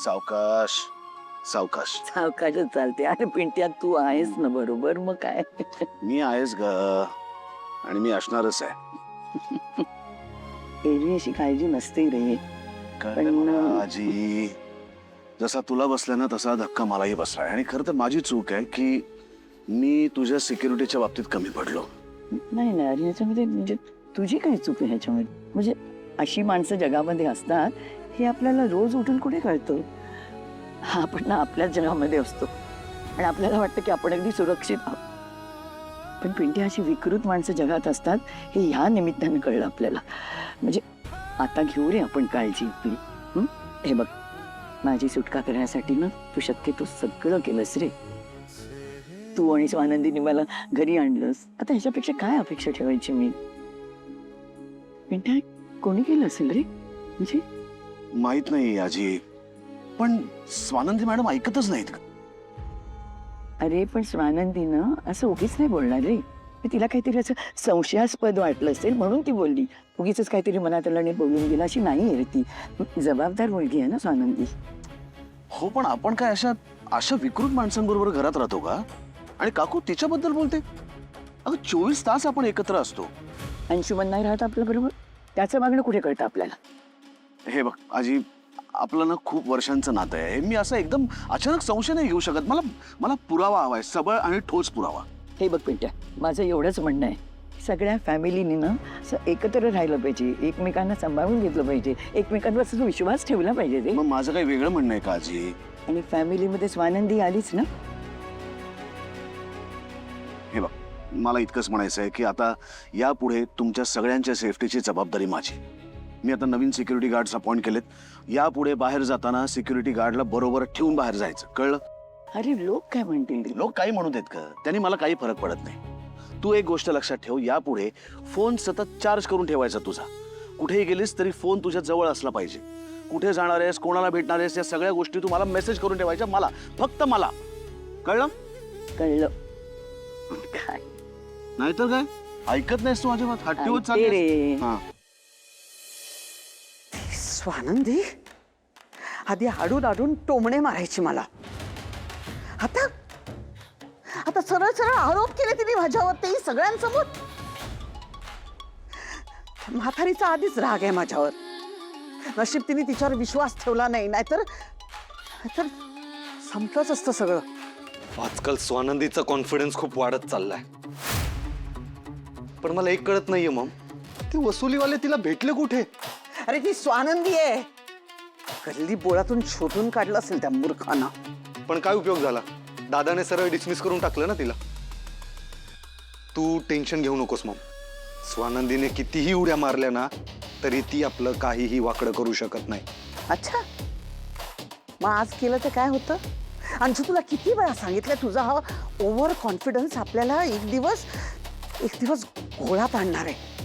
सावकाश सावकाश. सावकाशच चालते. अरे पिंट्या तू आहेस ना बरोबर, मग काय. मी आहेस ग आणि मी असणारच आहे. एरवी अशी काळजी नसते रे. कळलं मला आजी. जसा तुला बसला ना तसा धक्का मलाही बसलाय आणि खरं तर माझी चूक आहे की मी तुझ्या सिक्युरिटीच्या बाबतीत कमी पडलो. नाही ना अरे, ह्याच्यामध्ये म्हणजे तुझी काय चूक आहे ह्याच्यामध्ये. म्हणजे अशी माणसं जगामध्ये असतात हे आपल्याला रोज उठून कुठे कळतं. हा आपण ना आपल्याच जगामध्ये असतो आणि आपल्याला वाटतं की आपण अगदी सुरक्षित आहोत. पण पिंटी अशी विकृत माणसं जगात असतात हे ह्या निमित्तानं कळलं आपल्याला. म्हणजे आता घेऊ रे आपण काळजी आपली. हे बघ, माझी सुटका करण्यासाठी ना तू शक्यतो सगळं केलंस रे. तू आणि स्वानंदीने मला घरी आणलंस. आता ह्याच्यापेक्षा काय अपेक्षा ठेवायची मी. पिंट्या कोणी केलं असेल रे. म्हणजे माहित नाही आजी, पण स्वानंदी मॅडम ऐकतच नाहीत. अरे पण स्वानंदीनं असं उगीच नाही बोलणार रे. तिला काहीतरी असं संशयास्पद वाटलं असेल म्हणून ती बोलली. उगीच काहीतरी मनात आलं आणि बोलून गेला अशी नाही रे ती. जबाबदार मुलगी आहे ना स्वानंदी. हो पण आपण काय अशा अशा विकृत माणसांबरोबर घरात राहतो का. आणि काकू तिच्याबद्दल बोलते. अगं 24 तास आपण एकत्र असतो. अंशुमन नाही राहत आपल्या बरोबर. त्याचं मागणं कुठे कळतं आपल्याला. हे बघ आजी, आपलं ना खूप वर्षांचं नातं आहे. मी असं एकदम अचानक संशय नाही घेऊ शकत. मला पुरावा हवाय, सबळ आणि ठोस पुरावा. हे बघ पिंट्या, माझं एवढंच म्हणणं आहे. सगळ्या फॅमिलीनी ना असं एकत्र राहिलं पाहिजे. एकमेकांना सांभाळून घेतलं पाहिजे. एकमेकांवर असं विश्वास ठेवला पाहिजे रे. मग माझं काही वेगळं म्हणणं आहे का आजी. आणि फॅमिलीमध्ये स्वानंदी आलीच ना. हे बघ, मला इतकंच म्हणायचं आहे की आता यापुढे तुमच्या सगळ्यांच्या सेफ्टीची जबाबदारी माझी. मी आता नवीन सिक्युरिटी गार्ड्स अपॉइंट केलेत. यापुढे बाहेर जाताना सिक्युरिटी गार्डला बरोबर ठेवून बाहेर जायचं, कळलं. अरे लोक काय म्हणतील. लोक काही म्हणू देत का, त्यांनी मला काही फरक पडत नाही. तू एक गोष्ट लक्षात ठेव, यापुढे फोन सतत चार्ज करून ठेवायचा तुझा. कुठेही गेलीस तरी फोन तुझ्या जवळ असला पाहिजे. कुठे जाणार आहेस, कोणाला भेटणार आहेस, या सगळ्या गोष्टी तू मला मेसेज करून ठेवायच्या. मला, फक्त मला, कळलं. कळलं. काय नाहीतर काय ऐकत नाहीस तू अजिबात. हट्टीवर ऐकते रे. हा. स्वानंदी आधी हाडून हाडून टोमणे मारायची मला. आता आता सरळ सरळ आरोप केले तिने माझ्यावर, तेही सगळ्यांसमोर. म्हातारीचा आधीच राग आहे माझ्यावर. नशीब तिने तिच्यावर विश्वास ठेवला नाही, नाहीतर संपलंच असतं सगळं. आजकाल स्वानंदीचा कॉन्फिडन्स खूप वाढत चाललाय. पण मला एक कळत नाहीये मम, ते वसुलीवाले तिला भेटले कुठे. अरे ती स्वानंदी आहे. गल्ली बोळातून शोधून काढलं असेल त्या मूर्खांना. पण काय उपयोग झाला. दादाने सरळ डिसमिस करून टाकलं ना तिला. तू टेन्शन घेऊ नकोस मम. स्वानंदीने कितीही उड्या मारल्या ना तरी ती आपलं काहीही वाकडं करू शकत नाही. अच्छा, मग आज केलं तर काय होतं. अंशू तुला किती वेळा सांगितलं, तुझा हा ओव्हर कॉन्फिडन्स आपल्याला एक दिवस घोळात आणणार आहे.